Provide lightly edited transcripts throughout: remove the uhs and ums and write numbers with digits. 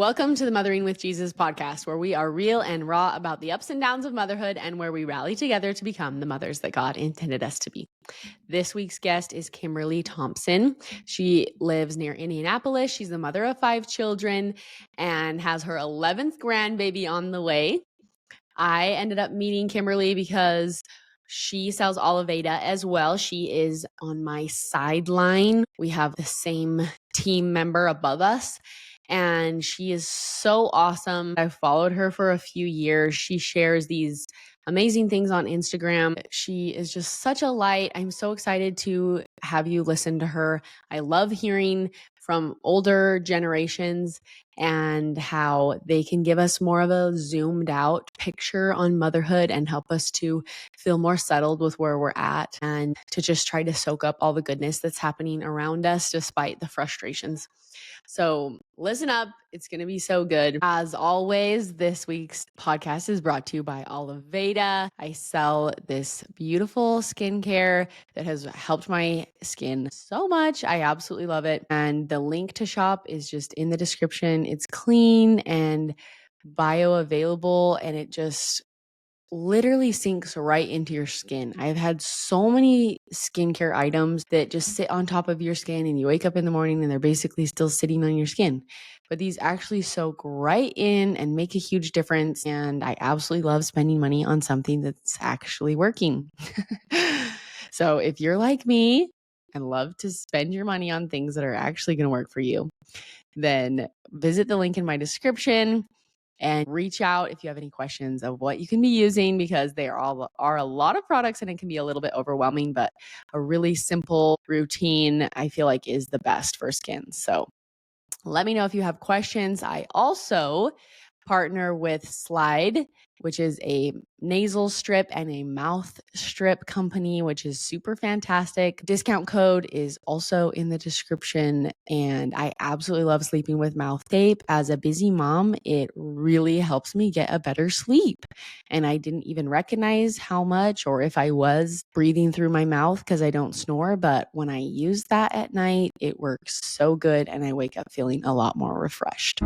Welcome to the Mothering with Jesus podcast, where we are real and raw about the ups and downs of motherhood and where we rally together to become the mothers that God intended us to be. This week's guest is Kimberly Thomson. She lives near Indianapolis. She's the mother of 5 children and has her 11th grandbaby on the way. I ended up meeting Kimberly because she sells Oliveda as well. She is on my sideline. We have the same team member above us, and she is so awesome. I've followed her for a few years. She shares these amazing things on Instagram. She is just such a light. I'm so excited to have you listen to her. I love hearing from older generations and how they can give us more of a zoomed out picture on motherhood and help us to feel more settled with where we're at and to just try to soak up all the goodness that's happening around us despite the frustrations. So listen up. It's going to be so good. As always, this week's podcast is brought to you by Oliveda. I sell this beautiful skincare that has helped my skin so much. I absolutely love it. And the link to shop is just in the description. It's clean and bioavailable, and it just literally sinks right into your skin. I've had so many skincare items that just sit on top of your skin and you wake up in the morning and they're basically still sitting on your skin. But these actually soak right in and make a huge difference. And I absolutely love spending money on something that's actually working. So if you're like me and love to spend your money on things that are actually going to work for you, then visit the link in my description and reach out if you have any questions of what you can be using, because they are a lot of products and it can be a little bit overwhelming, but a really simple routine I feel like is the best for skin. So let me know if you have questions. I also partner with SLYD, which is a nasal strip and a mouth strip company, which is super fantastic. Discount code is also in the description. And I absolutely love sleeping with mouth tape. As a busy mom, it really helps me get a better sleep. And I didn't even recognize how much or if I was breathing through my mouth because I don't snore. But when I use that at night, it works so good. And I wake up feeling a lot more refreshed.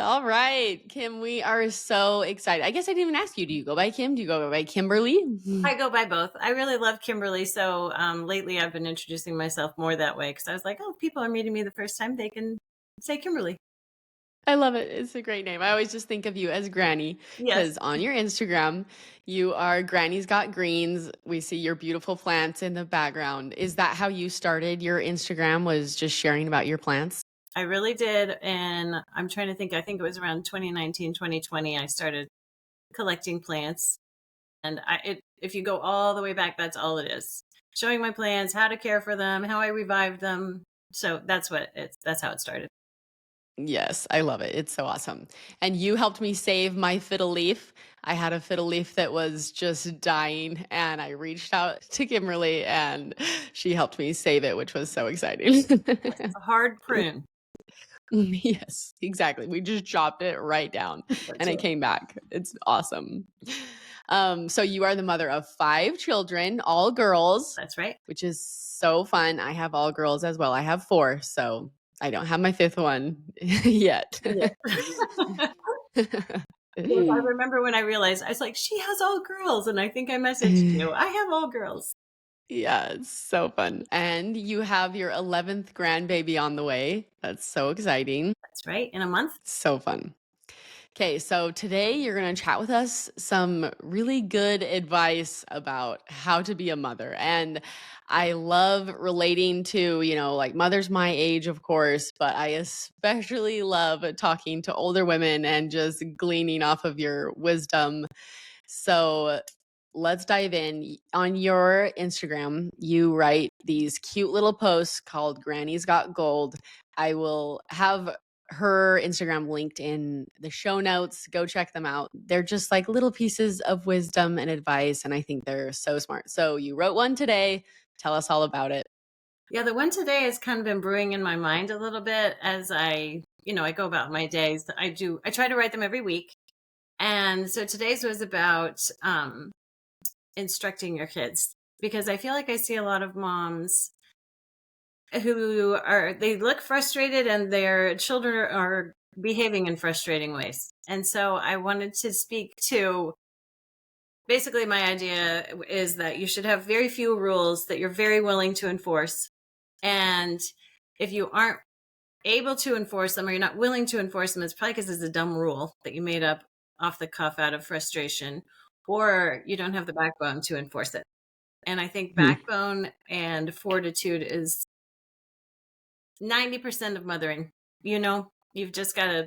All right, Kim, we are so excited. I guess I didn't even ask you. Do you go by Kim? Do you go by Kimberly? I go by both. I really love Kimberly. So lately I've been introducing myself more that way because I was like, oh, people are meeting me the first time. They can say Kimberly. I love it. It's a great name. I always just think of you as Granny Yes. because on your Instagram, you are Granny's Got Greens. We see your beautiful plants in the background. Is that how you started your Instagram, was just sharing about your plants? I really did. And I'm trying to think, I think it was around 2019, 2020, I started collecting plants. And if you go all the way back, that's all it is. Showing my plants, how to care for them, how I revive them. So that's how it started. Yes, I love it. It's so awesome. And you helped me save my fiddle leaf. I had a fiddle leaf that was just dying, and I reached out to Kimberly and she helped me save it, which was so exciting. It's a hard prune. Yes, exactly. We just chopped it right down and it came back. It's awesome. So you are the mother of 5 children, all girls. That's right. Which is so fun. I have all girls as well. I have 4, so I don't have my 5th one yet. Yeah. Yes, I remember when I realized, I was like, she has all girls. And I think I messaged you, I have all girls. Yeah, it's so fun. And you have your 11th grandbaby on the way. That's so exciting. That's right. In a month. So fun. Okay, so today you're going to chat with us some really good advice about how to be a mother. And I love relating to, like mothers my age, of course, but I especially love talking to older women and just gleaning off of your wisdom. So let's dive in. On your Instagram, you write these cute little posts called Granny's Got Gold. I will have her Instagram linked in the show notes. Go check them out. They're just like little pieces of wisdom and advice, and I think they're so smart. So you wrote one today. Tell us all about it. Yeah, the one today has kind of been brewing in my mind a little bit as I go about my days. I try to write them every week. And so today's was about instructing your kids, because I feel like I see a lot of moms who they look frustrated and their children are behaving in frustrating ways. And so I wanted to speak to, basically my idea is that you should have very few rules that you're very willing to enforce. And if you aren't able to enforce them, or you're not willing to enforce them, it's probably because it's a dumb rule that you made up off the cuff out of frustration, or you don't have the backbone to enforce it. And I think Mhm. backbone and fortitude is 90% of mothering. You've just got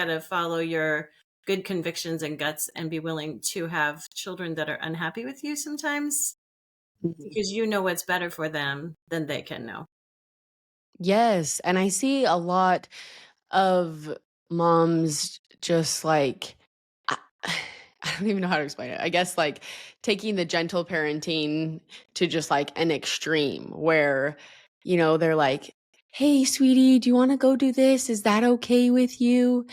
to follow your good convictions and guts and be willing to have children that are unhappy with you sometimes, Mhm. because you know what's better for them than they can know. Yes, and I see a lot of moms just like I, I don't even know how to explain it. I guess like taking the gentle parenting to just like an extreme where they're like, "Hey, sweetie, do you want to go do this? Is that okay with you?"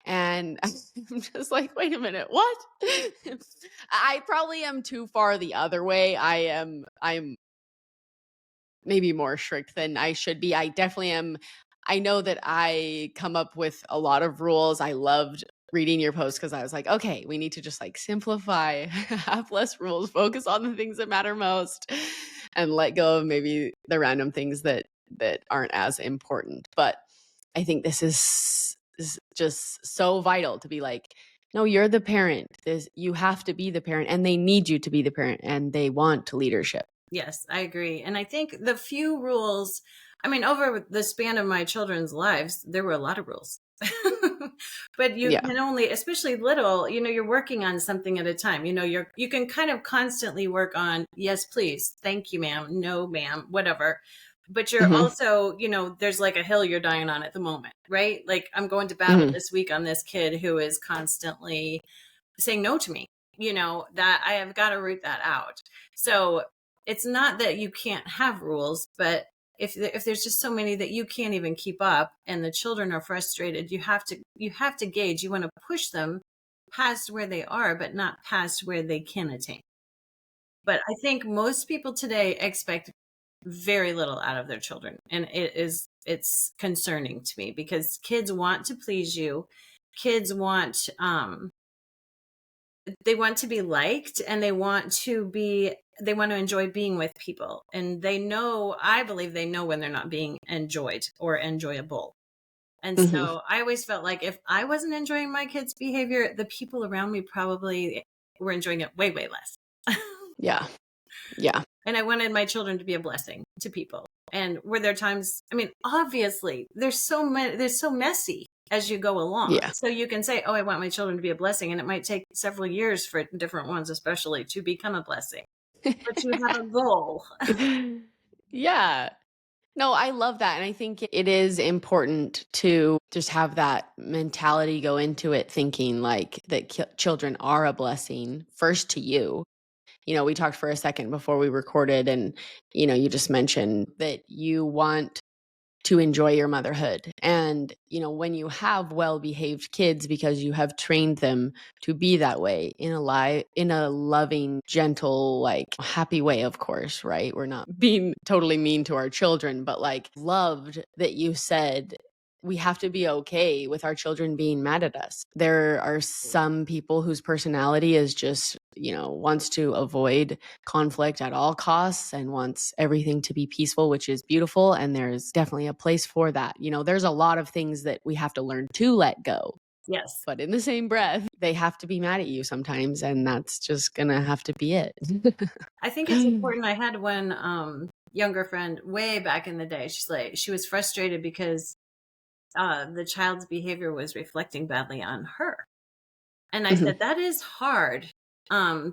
And I'm just like, "Wait a minute, what?" I probably am too far the other way. I'm maybe more strict than I should be. I definitely am. I know that I come up with a lot of rules. I loved reading your post because I was like, okay, we need to just like simplify, have less rules, focus on the things that matter most, and let go of maybe the random things that aren't as important. But I think this is just so vital to be like, no, you're the parent. You have to be the parent, and they need you to be the parent, and they want leadership. Yes, I agree. And I think the few rules, I mean, over the span of my children's lives, there were a lot of rules. But you Yeah. can only, especially little, you're working on something at a time. You can kind of constantly work on, yes, please, thank you, ma'am, no, ma'am, whatever. But you're Hmm. also, there's like a hill you're dying on at the moment, right? Like I'm going to battle Hmm. this week on this kid who is constantly saying no to me, that I have got to root that out. So it's not that you can't have rules, but if there's just so many that you can't even keep up and the children are frustrated, you have to gauge. You want to push them past where they are, but not past where they can attain. But I think most people today expect very little out of their children, and it's concerning to me, because kids want to please you. Kids want they want to be liked, and they want to enjoy being with people, and I believe they know when they're not being enjoyed or enjoyable. And Hmm. so I always felt like if I wasn't enjoying my kids' behavior, the people around me probably were enjoying it way, way less. Yeah. Yeah. And I wanted my children to be a blessing to people. And were there times, I mean, obviously, there's so messy as you go along. Yeah. So you can say, "Oh, I want my children to be a blessing," and it might take several years for different ones, especially, to become a blessing. But you have a goal. Yeah. No, I love that. And I think it is important to just have that mentality go into it thinking like that children are a blessing first to you. We talked for a second before we recorded, and, you just mentioned that you want to enjoy your motherhood. And, when you have well-behaved kids because you have trained them to be that way in a loving, gentle, like happy way, of course, right? We're not being totally mean to our children, but like loved that you said we have to be okay with our children being mad at us. There are some people whose personality is just, wants to avoid conflict at all costs and wants everything to be peaceful, which is beautiful. And there's definitely a place for that. There's a lot of things that we have to learn to let go. Yes. But in the same breath, they have to be mad at you sometimes. And that's just going to have to be it. I think it's important. I had one younger friend way back in the day. She was frustrated because the child's behavior was reflecting badly on her. And I Mhm. said, that is hard,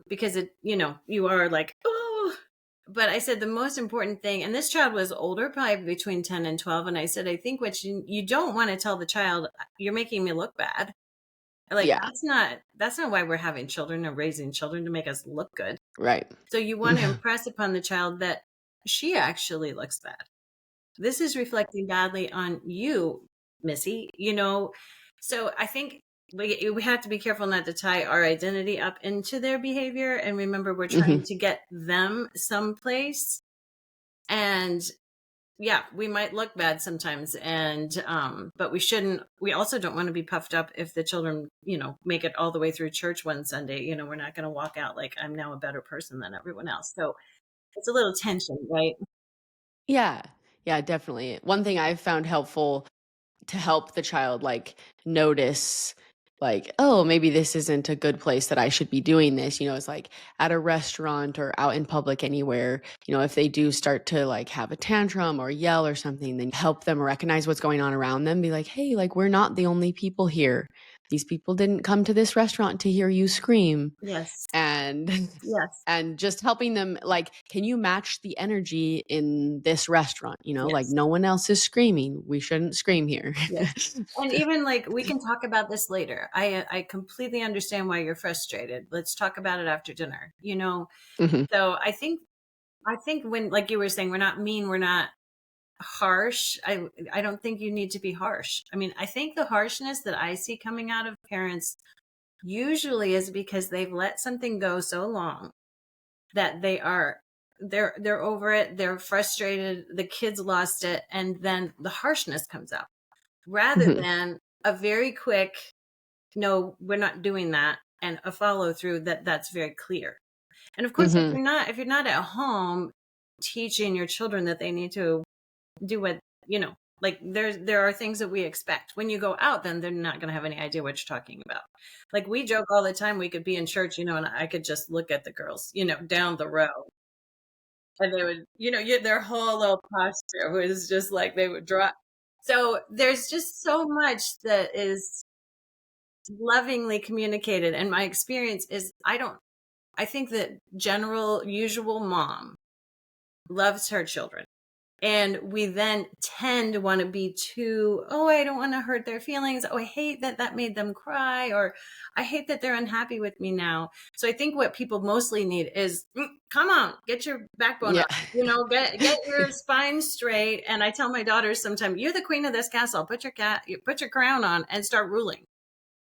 because you are like, oh, but I said the most important thing, and this child was older, probably between 10 and 12. And I said, I think what you don't want to tell the child, you're making me look bad. Like, Yeah. that's not why we're having children or raising children, to make us look good. Right. So you want to impress upon the child that she actually looks bad. This is reflecting badly on you, Missy. So I think we have to be careful not to tie our identity up into their behavior. And remember, we're trying Mhm. to get them someplace. And yeah, we might look bad sometimes. And, but we also don't want to be puffed up if the children, make it all the way through church one Sunday. We're not going to walk out like I'm now a better person than everyone else. So it's a little tension, right? Yeah. Yeah, definitely. One thing I've found helpful to help the child, like, notice, like, "Oh, maybe this isn't a good place that I should be doing this," it's like at a restaurant or out in public anywhere, if they do start to, like, have a tantrum or yell or something, then help them recognize what's going on around them, be like, "Hey, like, we're not the only people here. These people didn't come to this restaurant to hear you scream." Yes. And Yes. and just helping them, like, can you match the energy in this restaurant, like, Yes. no one else is screaming, we shouldn't scream here. Yes. And even like we can talk about this later. I completely understand why you're frustrated. Let's talk about it after dinner. Mhm, So I think when, like you were saying, we're not mean, we're not harsh. I don't think you need to be harsh. I mean, I think the harshness that I see coming out of parents usually is because they've let something go so long that they're over it, they're frustrated, the kids lost it, and then the harshness comes out rather mhm, than a very quick, no, we're not doing that, and a follow through that's very clear. And of course, if mhm. you're not at home teaching your children that they need to do what, like there are things that we expect. When you go out, then they're not going to have any idea what you're talking about. Like we joke all the time, we could be in church, and I could just look at the girls, down the row, and they would, their whole little posture was just like they would drop. So there's just so much that is lovingly communicated. And my experience is I think that general usual mom loves her children. And we then tend to want to be too, oh, I don't want to hurt their feelings. Oh, I hate that that made them cry. Or I hate that they're unhappy with me now. So I think what people mostly need is, come on, get your backbone Yeah. up, get your spine straight. And I tell my daughters sometimes, you're the queen of this castle. Put your crown on and start ruling.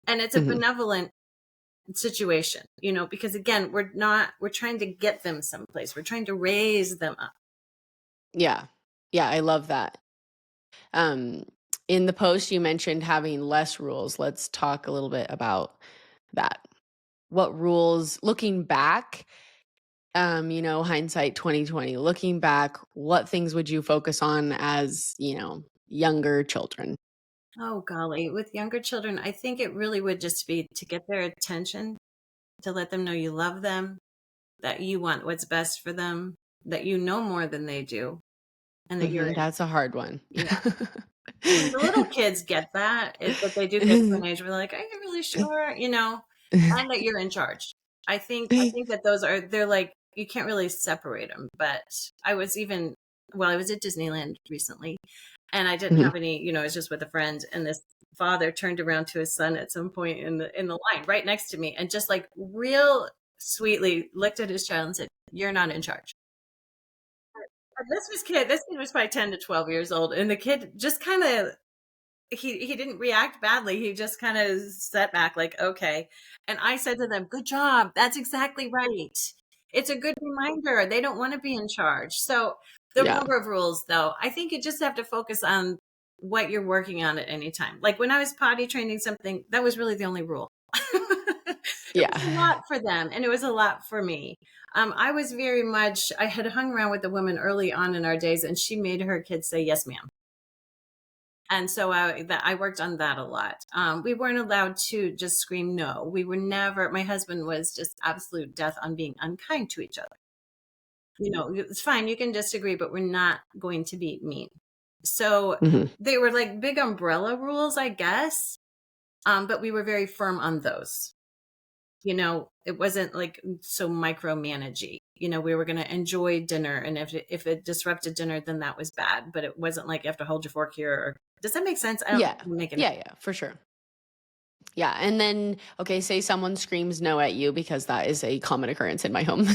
And it's a Mhm. benevolent situation, because again, we're trying to get them someplace. We're trying to raise them up. Yeah. Yeah, I love that. Um, in the post, you mentioned having less rules. Let's talk a little bit about that. What rules, looking back, hindsight 2020, looking back, what things would you focus on as, younger children? Oh, golly. With younger children, I think it really would just be to get their attention, to let them know you love them, that you want what's best for them, that you know more than they do, and that you're Mhm, in. that's a hard one. Yeah. And the little kids get that, but they do get to an age where they're like, are you really sure? And that you're in charge. I think that they're like, you can't really separate them. But I was at Disneyland recently, and I didn't Mhm, have any, I was just with a friend, and this father turned around to his son at some point in the line right next to me, and just like real sweetly looked at his child and said, "You're not in charge." And this kid was probably 10 to 12 years old, and the kid just kind of, he didn't react badly. He just kind of sat back like, okay. And I said to them, good job. That's exactly right. It's a good reminder. They don't want to be in charge. So the yeah, number of rules, though, I think you just have to focus on what you're working on at any time. Like when I was potty training something, that was really the only rule. It was a yeah. lot for them, and it was a lot for me. I had hung around with a woman early on in our days, and she made her kids say, yes, ma'am. And so I worked on that a lot. We weren't allowed to just scream no. We were never, my husband was just absolute death on being unkind to each other. It's fine. You can disagree, but we're not going to be mean. So Mhm. they were like big umbrella rules, I guess. But we were very firm on those. It wasn't like so micromanagey. We were going to enjoy dinner, and if it disrupted dinner, then that was bad. But it wasn't like you have to hold your fork here. Does that make sense? I don't Yeah. think I'm making it. Yeah, yeah, for sure. Yeah, and then, okay, say someone screams no at you because that is a common occurrence in my home.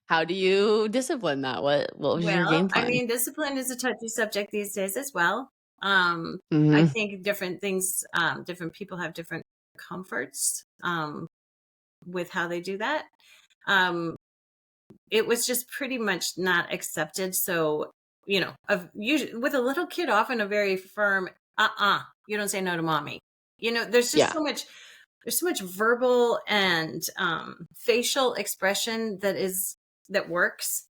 How do you discipline that? What was your Well, game I plan? mean, discipline is a touchy subject these days as well. I Mhm. think different things, different people have different comforts with how they do that. Um, it was just pretty much not accepted. So, of usually with a little kid, often a very firm, you don't say no to mommy. There's just Yeah. so much verbal and facial expression that works.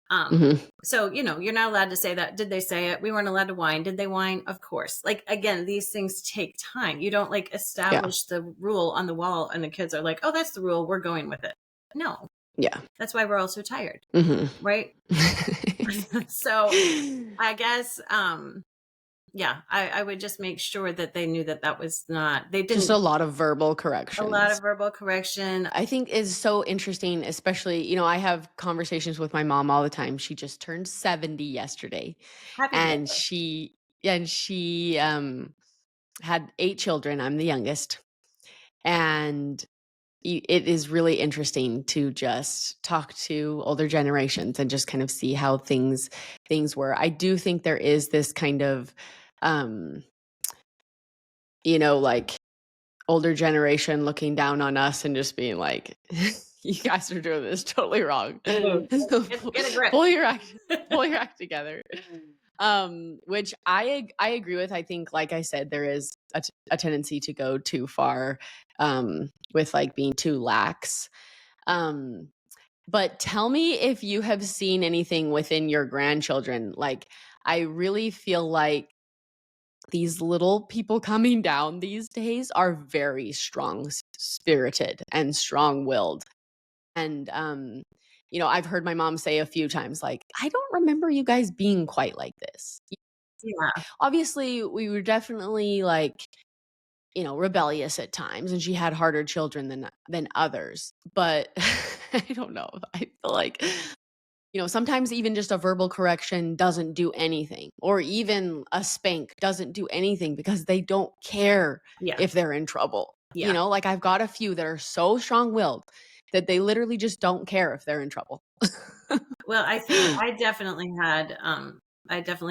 Um, Mhm. so, you're not allowed to say that. Did they say it? We weren't allowed to whine. Did they whine? Of course. Like, again, these things take time. You don't like Yeah. establish the rule on the wall and the kids are like, oh, that's the rule. We're going with it. No, Yeah. that's why we're all so tired. Mhm. Right. So I guess, yeah, I would just make sure that they knew that that was not, they Just didn't, a lot of verbal a lot corrections. of verbal correction. I think is so interesting, especially, I have conversations with my mom all the time. She just turned 70 yesterday, Happy and birthday. she had 8 children. I'm the youngest. And it is really interesting to just talk to older generations and just kind of see how things were. I do think there is this kind of um like older generation looking down on us and just being like, you guys are doing this totally wrong. Dude, So get a grip. pull your act pull your act together. Which I agree with. I think, like I said, there is a tendency to go too far with like being too lax. Um but tell me if you have seen anything within your grandchildren. Like, I really feel like these little people coming down these days are very strong spirited and strong willed. And, I've heard my mom say a few times, like, I don't remember you guys being quite like this. Yeah. Obviously, we were definitely like, rebellious at times, and she had harder children than others. But I don't know. I feel like sometimes even just a verbal correction doesn't do anything, or even a spank doesn't do anything because they don't care Yeah. if they're in trouble. Yeah. Like, I've got a few that are so strong willed that they literally just don't care if they're in trouble. Well, I think I definitely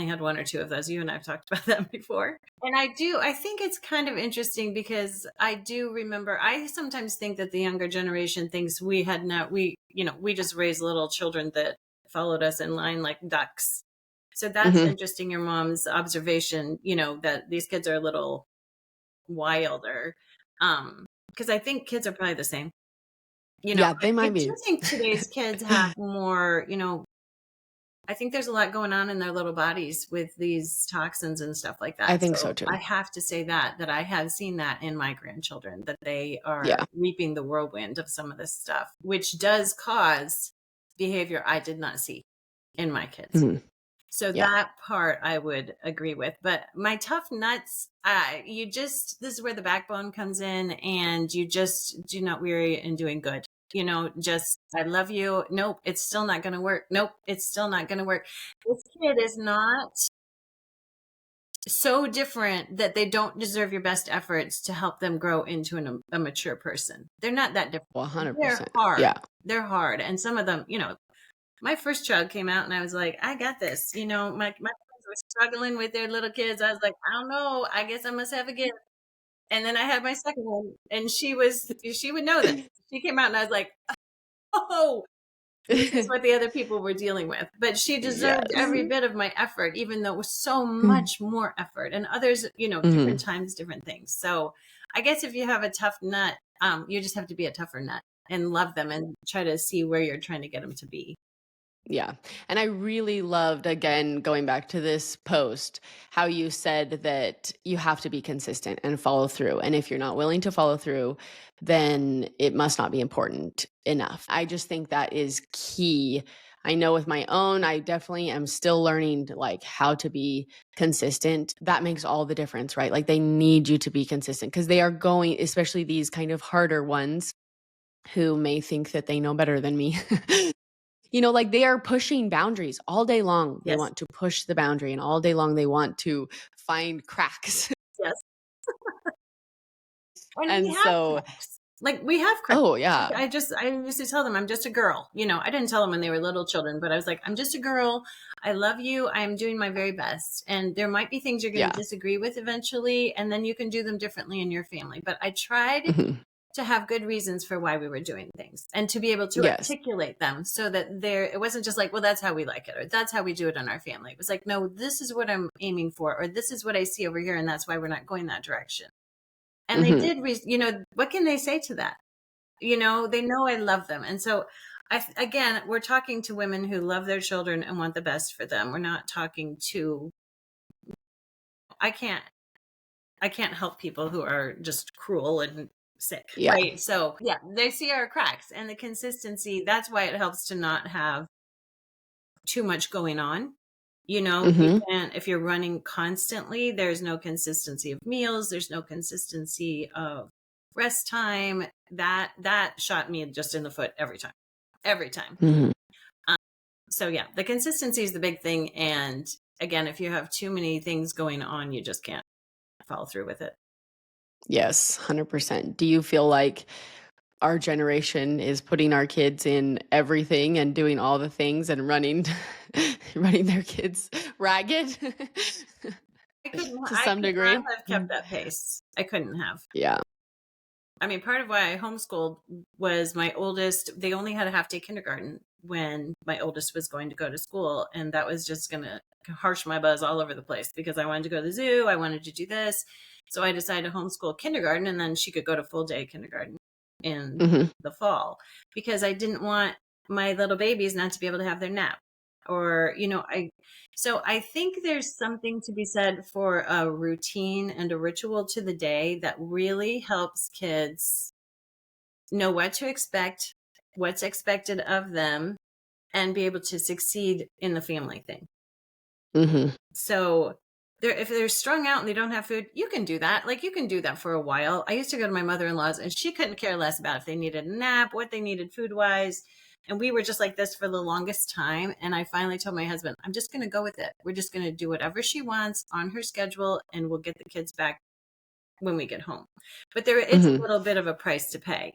had one or two of those. You and I've talked about that before. And I think it's kind of interesting because I do remember, I sometimes think that the younger generation thinks we just raised little children that followed us in line like ducks. So that's Hmm. interesting, your mom's observation, that these kids are a little wilder. Because I think kids are probably the same. Yeah, they I might do be. think today's kids have more, I think there's a lot going on in their little bodies with these toxins and stuff like I that. think so So I too. have to say that I have seen that in my grandchildren, that they are Yeah. reaping the whirlwind of some of this stuff, which does cause behavior I did not see in my kids. Mhm. So Yeah. that part I would agree with. But my tough nuts, this is where the backbone comes in, and you just do not weary in doing good. Just, I love you. Nope, it's still not going to work. Nope, it's still not going to work. This kid is not so different that they don't deserve your best efforts to help them grow into a mature person. They're not that different. They're 100%. hard. Yeah. They're hard. And some of them, my first child came out and I was like, I got this. My friends were struggling with their little kids. I was like, I don't know. I guess I must have a gift. And then I had my second one, and she would know this. She came out and I was like, oh, this is what the other people were dealing with. But she deserved Yes. every bit of my effort, even though it was so much more effort. And others, Mhm. different times, different things. So I guess if you have a tough nut, you just have to be a tougher nut and love them and try to see where you're trying to get them to be. Yeah. And I really loved, again, going back to this post, how you said that you have to be consistent and follow through. And if you're not willing to follow through, then it must not be important enough. I just think that is key. I know with my own, I definitely am still learning like how to be consistent. That makes all the difference, right? Like, they need you to be consistent because they are going, especially these kind of harder ones who may think that they know better than me. Like, they are pushing boundaries all day long. They Yes. want to push the boundary, and all day long they want to find cracks. Yes. And we And have so cracks. Like, we have cracks. Oh, yeah. I used to tell them I'm just a girl. I didn't tell them when they were little children, but I was like, I'm just a girl. I love you. I'm doing my very best. And there might be things you're going Yeah. to disagree with eventually, and then you can do them differently in your family. But I tried Mhm. to have good reasons for why we were doing things and to be able to Yes. articulate them so that it wasn't just like, well, that's how we like it, or that's how we do it in our family. It was like, no, this is what I'm aiming for, or this is what I see over here, and that's why we're not going that direction. And they Mhm. did, what can they say to that? They know I love them. And so again, we're talking to women who love their children and want the best for them. We're not talking to, I can't, I can't help people who are just cruel and sick. Yeah. Right. So yeah, they see our cracks and the consistency. That's why it helps to not have too much going on. You Mhm. can't, if you're running constantly, there's no consistency of meals, there's no consistency of rest time. That shot me just in the foot every time. Every time. Mhm. So yeah, the consistency is the big thing. And again, if you have too many things going on, you just can't follow through with it. Yes, 100%. Do you feel like our generation is putting our kids in everything and doing all the things and running running their kids ragged to I some could not degree? have kept that pace. I couldn't have. Yeah. I mean, part of why I homeschooled was my oldest, they only had a half day kindergarten when my oldest was going to go to school. And that was just going to harsh my buzz all over the place because I wanted to go to the zoo. I wanted to do this. So I decided to homeschool kindergarten, and then she could go to full day kindergarten in Mhm. the fall because I didn't want my little babies not to be able to have their nap. So I think there's something to be said for a routine and a ritual to the day that really helps kids know what to expect, what's expected of them, and be able to succeed in the family thing. Mhm. So if they're strung out and they don't have food, you can do that. Like, you can do that for a while. I used to go to my mother-in-law's and she couldn't care less about if they needed a nap, what they needed food wise. And we were just like this for the longest time. And I finally told my husband, I'm just going to go with it. We're just going to do whatever she wants on her schedule, and we'll get the kids back when we get home. But there is a Mhm. little bit of a price to pay,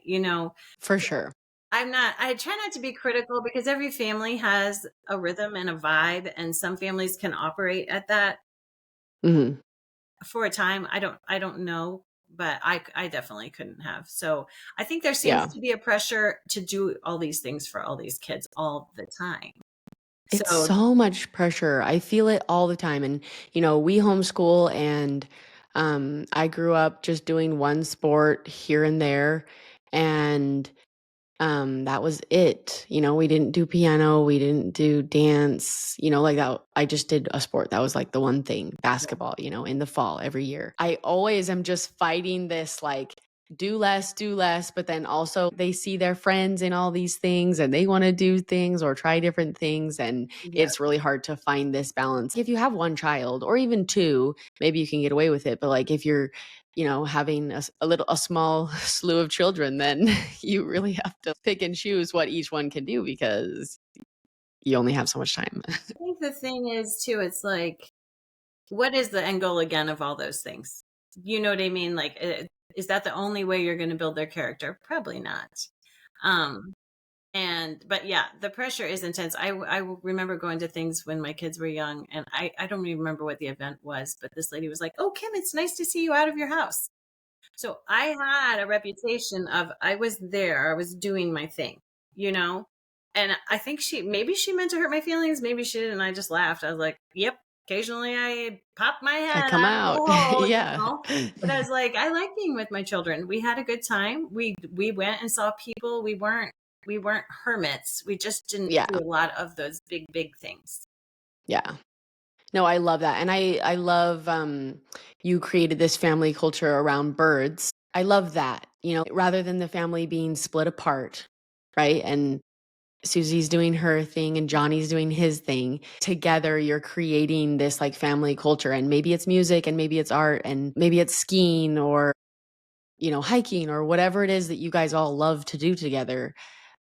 For sure. I try not to be critical because every family has a rhythm and a vibe, and some families can operate at that Mhm. for a time. I don't know, but I definitely couldn't have. So I think there seems Yeah. to be a pressure to do all these things for all these kids all the time. It's So so much pressure. I feel it all the time. And, we homeschool and I grew up just doing one sport here and there. And that was it. We didn't do piano, we didn't do dance, like that. I just did a sport. That was like the one thing, basketball, in the fall every year. I always am just fighting this like do less, but then also they see their friends in all these things and they want to do things or try different things, and yeah, it's really hard to find this balance. If you have one child or even two, maybe you can get away with it, but like if you're having a small slew of children, then you really have to pick and choose what each one can do because you only have so much time. I think the thing is too, it's like, what is the end goal again of all those things? You know what I mean? Like, is that the only way you're going to build their character? Probably not. Um, but yeah, the pressure is intense. I remember going to things when my kids were young, and I don't even remember what the event was, but this lady was like, "Oh, Kim, it's nice to see you out of your house." So I had a reputation of, I was there, I was doing my thing, you know? And I think maybe she meant to hurt my feelings, maybe she didn't. I just laughed. I was like, yep, occasionally I pop my I head come out of the out. hole, you Yeah. know? But I was like, I like being with my children. We had a good time. We went and saw people. We weren't hermits. We just didn't Yeah. do a lot of those big things. Yeah. No, I love that. And I love you created this family culture around birds. I love that, rather than the family being split apart, right? And Susie's doing her thing and Johnny's doing his thing. Together, you're creating this like family culture. And maybe it's music and maybe it's art and maybe it's skiing or, hiking or whatever it is that you guys all love to do together.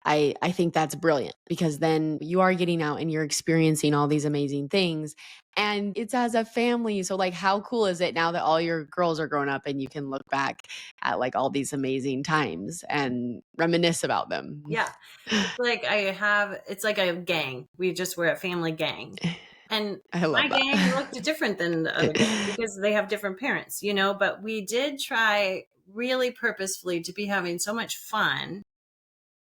I think that's brilliant because then you are getting out and you're experiencing all these amazing things and it's as a family. So like how cool is it now that all your girls are grown up and you can look back at like all these amazing times and reminisce about them? Yeah. It's like it's like a gang. We're a family gang. And I my love gang that. looked different than the other gang because they have different parents, but we did try really purposefully to be having so much fun.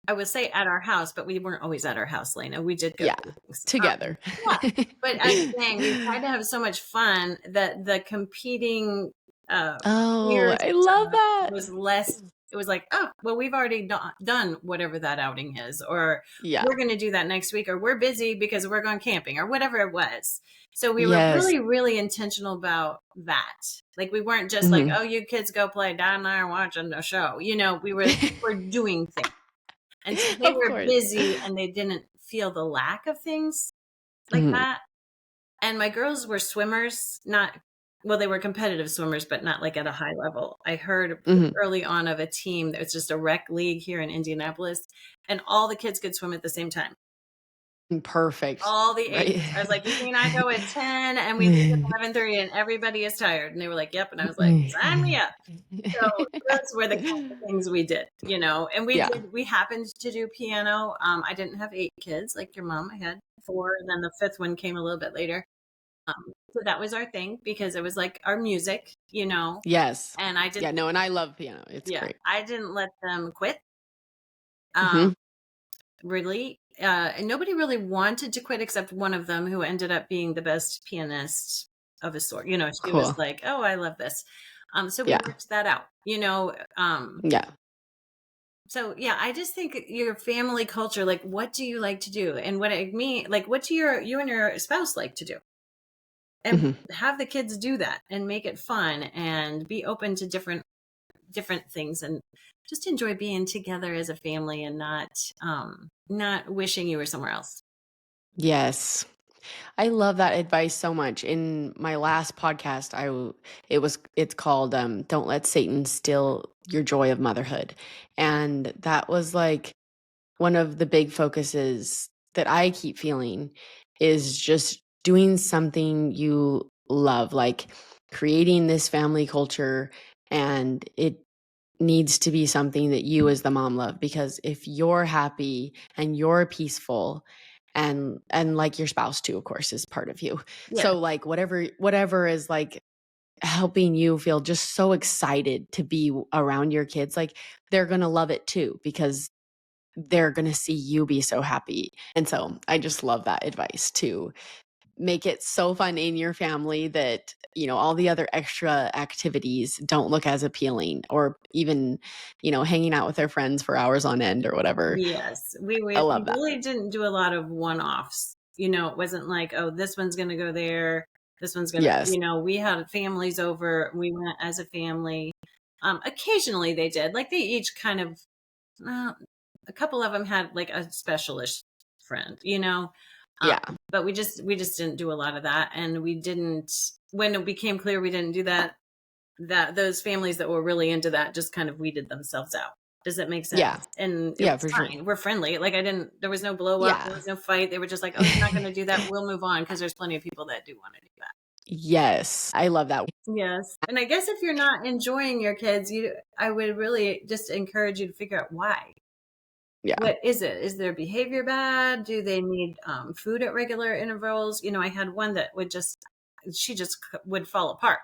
I would say at our house, but we weren't always at our house, Layna. We did go Yeah, do things. together. Yeah. But as a gang, we tried to have so much fun that the competing Oh, fears I and love stuff that. was less. It was like, oh, well, we've already done whatever that outing is, or Yeah. we're going to do that next week, or we're busy because we're going camping, or whatever it was. So we were Yes. really, really intentional about that. Like we weren't just like, Mhm. oh, you kids go play. Dad and I are watching the show. We're doing things. And so they Of were course. busy and they didn't feel the lack of things like Mhm. that. And my girls were swimmers, not, well, they were competitive swimmers, but not like at a high level. I heard pretty Mhm. early on of a team that was just a rec league here in Indianapolis, and all the kids could swim at the same time. Perfect. All the Right. ages. I was like, you mean I go at 10 and we leave at 11:30 and everybody is tired? And they were like, yep. And I was like, sign me up. So those were the kind of things we did. And Yeah. we happened to do piano. I didn't have 8 kids like your mom. I had 4, and then the 5th one came a little bit later. So that was our thing because it was like our music. Yes. And I Yeah, didn't, no, and I love piano. It's yeah, great. I didn't let them quit. Um, Mhm. really. And nobody really wanted to quit except one of them who ended up being the best pianist of his sort. She was Cool. like, oh, I love this. So we Yeah. worked that out. Yeah. So yeah, I just think your family culture, like what do you like to do? And what I mean, like what do you and your spouse like to do? And Mhm. have the kids do that and make it fun and be open to different things and just enjoy being together as a family and not wishing you were somewhere else. Yes. I love that advice so much. In my last podcast, it's called Don't Let Satan Steal Your Joy of Motherhood. And that was like one of the big focuses that I keep feeling is just doing something you love, like creating this family culture. And it needs to be something that you as the mom love, because if you're happy and you're peaceful, and like your spouse too, of course, is part of you. Yeah. So like whatever is like helping you feel just so excited to be around your kids, like they're going to love it too because they're going to see you be so happy. And so I just love that advice to make it so fun in your family that, all the other extra activities don't look as appealing, or even, hanging out with their friends for hours on end or whatever. Yes. I We love that. really didn't do a lot of one-offs. It wasn't like, oh, this one's going to go there. This one's going to, Yes. we had families over. We went as a family. Occasionally they did. Like they each kind of, uh, a couple of them had like a specialist friend. Yeah. But we just didn't do a lot of that. And we didn't, when it became clear we didn't do that those families that were really into that just kind of weeded themselves out. Does that make sense? Yeah. And it Yeah, was for sure. fine. We're friendly. Like there was no blow up. There Yeah. was no fight. They were just like, oh, you're not going to do that. We'll move on because there's plenty of people that do want to do that. Yes. I love that. Yes. And I guess if you're not enjoying your kids, I would really just encourage you to figure out why. Yeah. What is it? Is their behavior bad? Do they need food at regular intervals? I had one that she just would fall apart.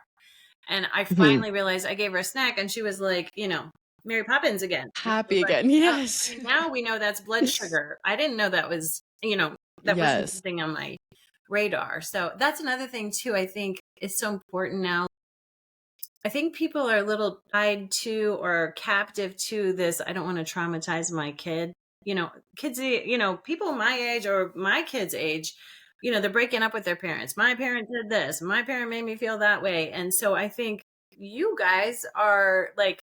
And I Mhm. finally realized I gave her a snack and she was like, Mary Poppins again. And I was Happy like, again. oh, Yes. see, now we know that's blood sugar. I didn't know that wasn't Yes. something on my radar. So that's another thing too. I think is so important now. I think people are a little tied to or captive to this. I don't want to traumatize my kid. Kids, people my age or my kids' age, they're breaking up with their parents. My parent did this. My parent made me feel that way. And so I think you guys are like,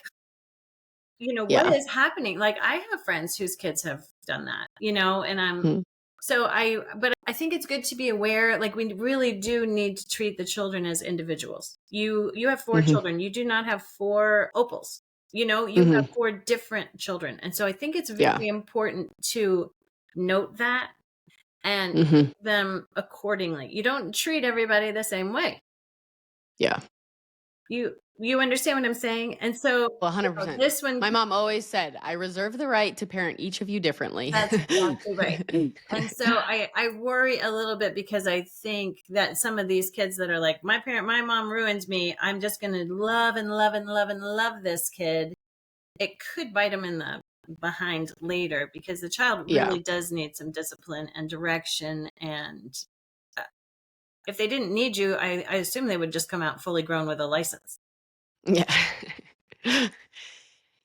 what Yeah. is happening? Like I have friends whose kids have done that, and Mhm. but I think it's good to be aware, like we really do need to treat the children as individuals. You have 4 Mhm. children. You do not have 4 opals. You have Mhm. 4 different children. And so I think it's Yeah. very important to note that and Mhm. treat them accordingly. You don't treat everybody the same way. Yeah. You understand what I'm saying? And so, Well, 100%. this one, My mom always said, "I reserve the right to parent each of you differently." that's exactly right. And so I worry a little bit because I think that some of these kids that are like, my mom ruined me. I'm just going to love and love and love and love this kid. It could bite them in the behind later because the child Yeah. really does need some discipline and direction. And uh, if they didn't need you, I assume they would just come out fully grown with a license. Yeah.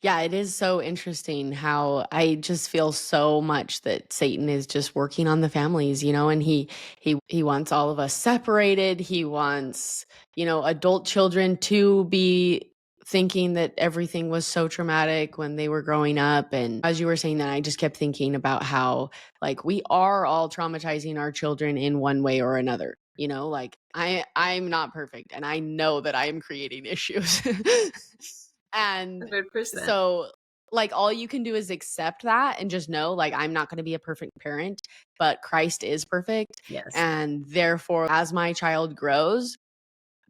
Yeah, it is so interesting how I just feel so much that Satan is just working on the families, and he wants all of us separated. He wants, adult children to be thinking that everything was so traumatic when they were growing up. And as you were saying that, I just kept thinking about how like we are all traumatizing our children in one way or another. Like I'm not perfect and I know that I am creating issues. And 100%. so, like, all you can do is accept that and just know, like, I'm not gonna be a perfect parent, but Christ is perfect, Yes. and therefore, as my child grows,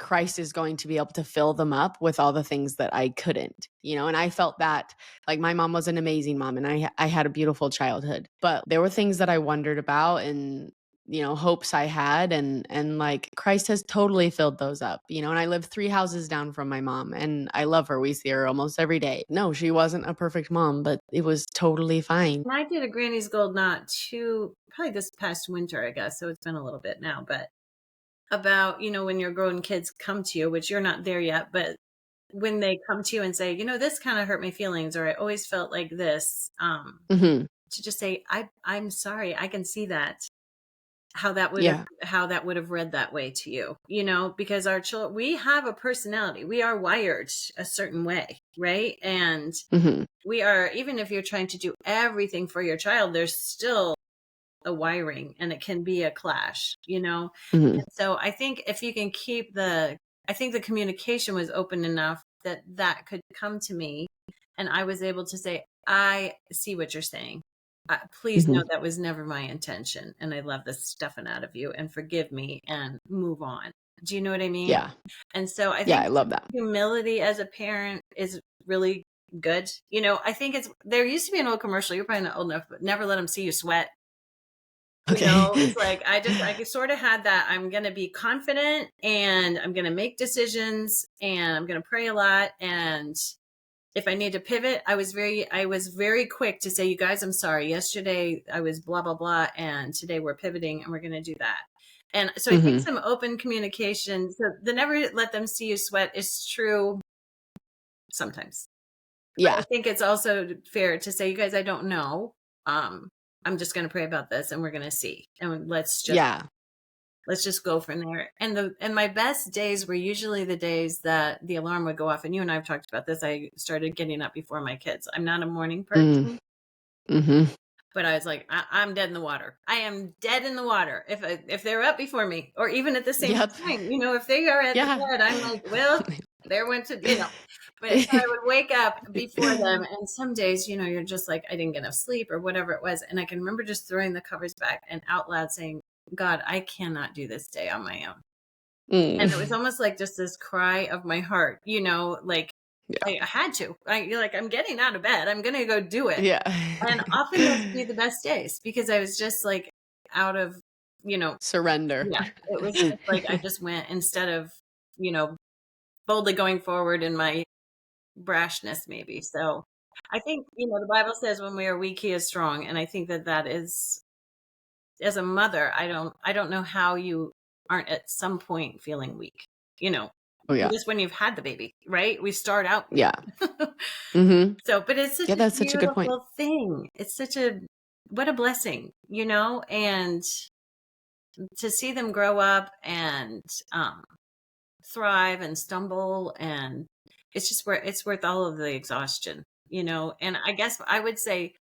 Christ is going to be able to fill them up with all the things that I couldn't, and I felt that, like, my mom was an amazing mom, and I had a beautiful childhood, but there were things that I wondered about and, hopes I had, and, like, Christ has totally filled those up, and I live 3 houses down from my mom, and I love her, we see her almost every day. No, she wasn't a perfect mom, but it was totally fine. And I did a Granny's Gold probably this past winter, I guess. So it's been a little bit now, but about, when your grown kids come to you, which you're not there yet, but when they come to you and say, this kind of hurt my feelings, or I always felt like this, Mhm. to just say, I'm sorry, I can see that. Yeah. How that would have read that way to you, because our children, we have a personality. We are wired a certain way, right? And Mhm. we are, even if you're trying to do everything for your child, there's still a wiring and it can be a clash. Mhm. And so I think if you can I think the communication was open enough that that could come to me and I was able to say, I see what you're saying. Please know Mhm. that was never my intention. And I love the stuffing out of you and forgive me and move on. Do you know what I mean? Yeah. And so I Yeah, think I love that. humility as a parent is really good. I think there used to be an old commercial, you're probably not old enough, but never let them see you sweat. It's Okay. like I sort of had that. I'm going to be confident and I'm going to make decisions and I'm going to pray a lot. And if I need to pivot, I was very quick to say, you guys, I'm sorry. Yesterday I was blah, blah, blah. And today we're pivoting and we're going to do that. And so I think Mhm. some open communication, so the never let them see you sweat is true sometimes. But I Yeah. think it's also fair to say, you guys, I don't know. Um, I'm just going to pray about this and we're going to see. And Yeah. let's just go from there. And my best days were usually the days that the alarm would go off. And you and I have talked about this. I started getting up before my kids. I'm not a morning Mm. person, Mhm. but I was like, I'm dead in the water. I am dead in the water if they're up before me, or even at the same Yep. time. If they are at the Yeah. bed, I'm like, well, there went to. But so I would wake up before them, and some days, you're just like, I didn't get enough sleep or whatever it was, and I can remember just throwing the covers back and out loud saying, God, I cannot do this day on my own. And it was Mm. almost like just this cry of my heart, like Yeah. I had to. You're like, I'm getting out of bed. I'm gonna go do it. Yeah. And often those would be the best days because I was just like out of, Surrender. yeah, it was just like I just went instead of, you know, boldly going forward in my brashness, maybe. So I think, the Bible says when we are weak, he is strong. And I think that that is, as a mother, I don't know how you aren't at some point feeling weak, you know, Oh, yeah. just when you've had the baby, right? We start out weak. Yeah. Mhm. So, but it's such Yeah, a that's such a good point. beautiful thing. It's what a blessing, and to see them grow up and thrive and stumble, and it's worth all of the exhaustion, and I guess I would say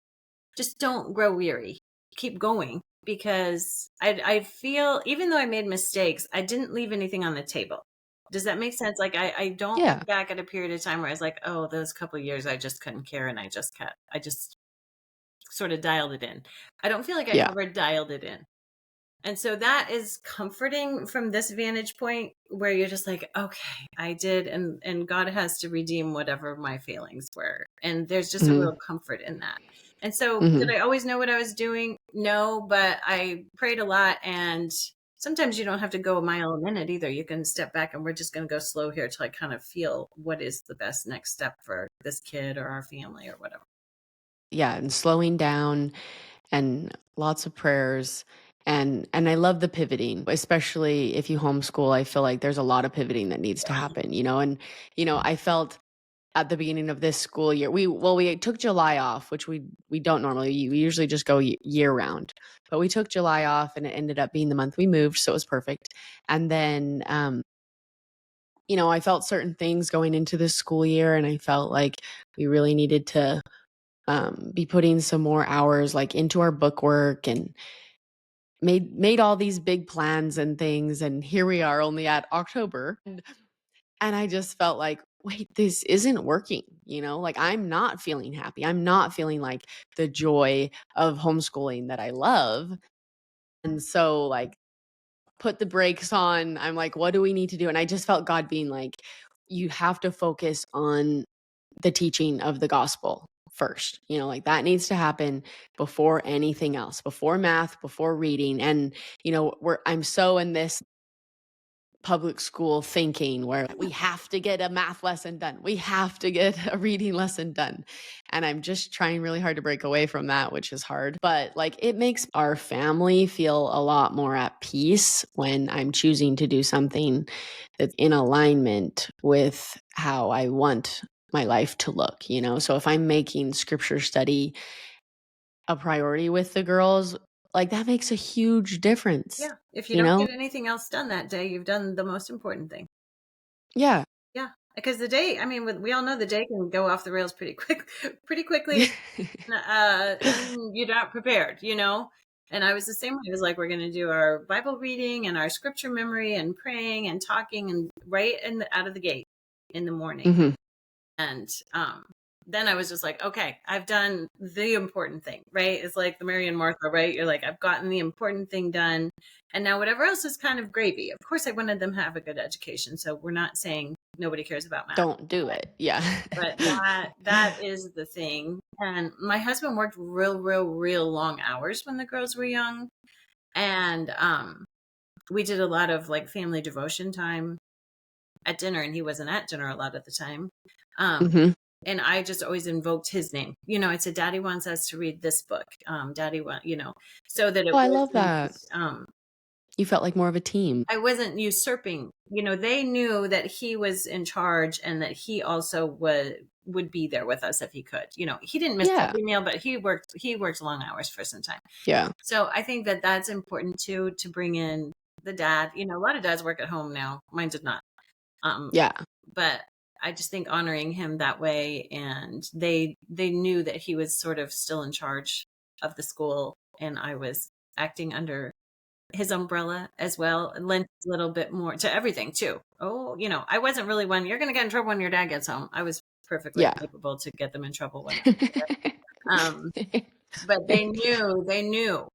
just don't grow weary, keep going, because I feel, even though I made mistakes, I didn't leave anything on the table. Does that make sense? Like I don't Yeah. look back at a period of time where I was like, oh, those couple years I just couldn't care and I just sort of dialed it in. I don't feel like I Yeah. ever dialed it in. And so that is comforting from this vantage point where you're just like, okay, I did, and God has to redeem whatever my feelings were. And there's just a Hmm. real comfort in that. And so did Hmm. I always know what I was doing? No, but I prayed a lot, and sometimes you don't have to go a mile a minute either. You can step back, and we're just going to go slow here till I kind of feel what is the best next step for this kid or our family or whatever. Yeah. And slowing down and lots of prayers. And I love the pivoting, especially if you homeschool. I feel like there's a lot of pivoting that needs to happen, and I felt at the beginning of this school year, we took July off, which we don't normally. We usually just go year round, but we took July off, and it ended up being the month we moved, so it was perfect. And then, I felt certain things going into this school year, and I felt like we really needed to be putting some more hours like into our book work, and made all these big plans and things. And here we are, only at October, and I just felt like, wait, this isn't working. Like, I'm not feeling happy. I'm not feeling like the joy of homeschooling that I love. And so, like, put the brakes on. I'm like, what do we need to do? And I just felt God being like, you have to focus on the teaching of the gospel first. Like, that needs to happen before anything else, before math, before reading. And, I'm so in this public school thinking where we have to get a math lesson done. We have to get a reading lesson done. And I'm just trying really hard to break away from that, which is hard. But like, it makes our family feel a lot more at peace when I'm choosing to do something that's in alignment with how I want my life to look. So if I'm making scripture study a priority with the girls, like, that makes a huge difference, Yeah. If you you don't know? get anything else done that day, you've done the most important thing. Yeah. Yeah, because the day, I mean, we all know the day can go off the rails pretty pretty quickly. And you're not prepared. And I was the same way. It was like, we're going to do our Bible reading and our scripture memory and praying and talking and right out of the gate in the morning. Hmm. And then I was just like, okay, I've done the important thing, right? It's like the Mary and Martha, right? You're like, I've gotten the important thing done. And now whatever else is kind of gravy. Of course, I wanted them to have a good education. So we're not saying nobody cares about math. Don't do it. Yeah. But that is the thing. And my husband worked real long hours when the girls were young. And we did a lot of like family devotion time at dinner, and he wasn't at dinner a lot of the time. Hmm. And I just always invoked his name. I said, Daddy wants us to read this book. Daddy so that it Oh, I love wasn't, that. um, You felt like more of a team. I wasn't usurping. They knew that he was in charge and that he also would be there with us if he could. He didn't miss Yeah. every meal, but he worked long hours for some time. Yeah. So I think that that's important too, to bring in the dad. A lot of dads work at home now. Mine did not. Yeah. But I just think honoring him that way, and they knew that he was sort of still in charge of the school, and I was acting under his umbrella as well, and lent a little bit more to everything too. Oh, I wasn't really one, you're going to get in trouble when your dad gets home. I was perfectly Yeah. capable to get them in trouble when um but they knew.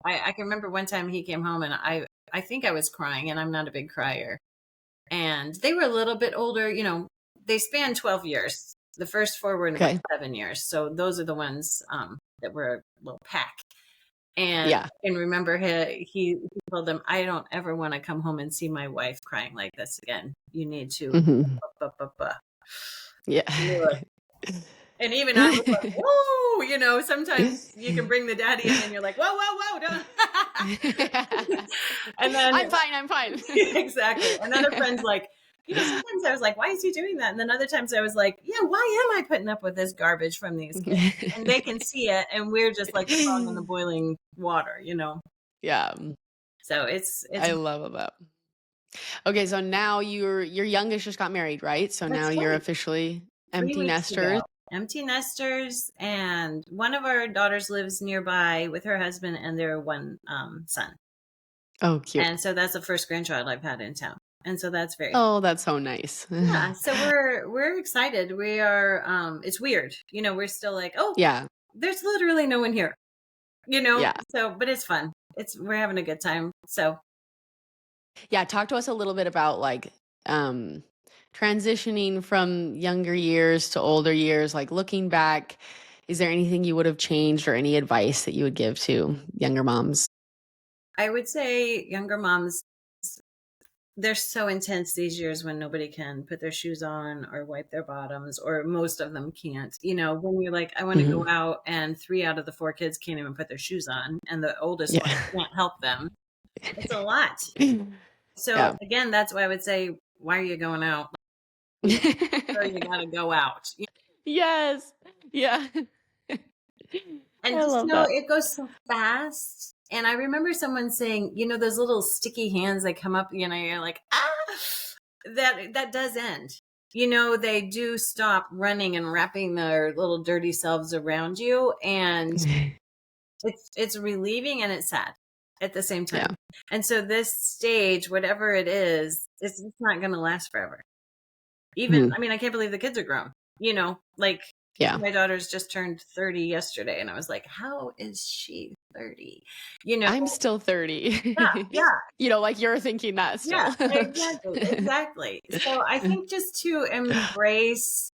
I can remember one time he came home, and I think I was crying, and I'm not a big crier. And they were a little bit older, they spanned 12 years. The first four were in about Okay. 7 years. So those are the ones that were a little pack. And Yeah. remember, he told them, I don't ever want to come home and see my wife crying like this again. You need to. Hmm. Yeah. And even I was like, whoa, sometimes you can bring the daddy in and you're like, whoa, don't. And then I'm fine. exactly. And other friends like, sometimes I was like, why is he doing that? And then other times I was like, yeah, why am I putting up with this garbage from these kids? And they can see it, and we're just like the frog in the boiling water. Yeah. So it's I love that. Okay, so now your youngest just got married, right? So now that's you're right. officially 3 empty weeks ago. nesters. Empty nesters, and one of our daughters lives nearby with her husband and their one son. Oh, cute. And so that's the first grandchild I've had in town. And so that's very Oh, that's so nice. yeah, so we're excited. We are it's weird. We're still like, "Oh, Yeah. there's literally no one here." Yeah. So but it's fun. We're having a good time. So, Yeah, talk to us a little bit about, like, um, transitioning from younger years to older years, like, looking back, is there anything you would have changed or any advice that you would give to younger moms? I would say younger moms, they're so intense these years when nobody can put their shoes on or wipe their bottoms, or most of them can't. When you're like, I want to go Mhm. out, and 3 out of the 4 kids can't even put their shoes on, and the oldest one Yeah. can't help them. It's a lot. So, Yeah. again, that's why I would say, why are you going out? You know, so you gotta go out. Yes. Yeah. And I just love that. it goes so fast. And I remember someone saying, those little sticky hands that come up, you're like, ah, that does end. They do stop running and wrapping their little dirty selves around you. And it's relieving and it's sad at the same Yeah. time. And so this stage, whatever it is, it's not going to last forever. Even, Mhm. I mean, I can't believe the kids are grown, like Yeah. my daughter's just turned 30 yesterday. And I was like, how is she 30? You know, I'm still 30. yeah, yeah, Like you're thinking that yeah, still. exactly, exactly. So I think just to embrace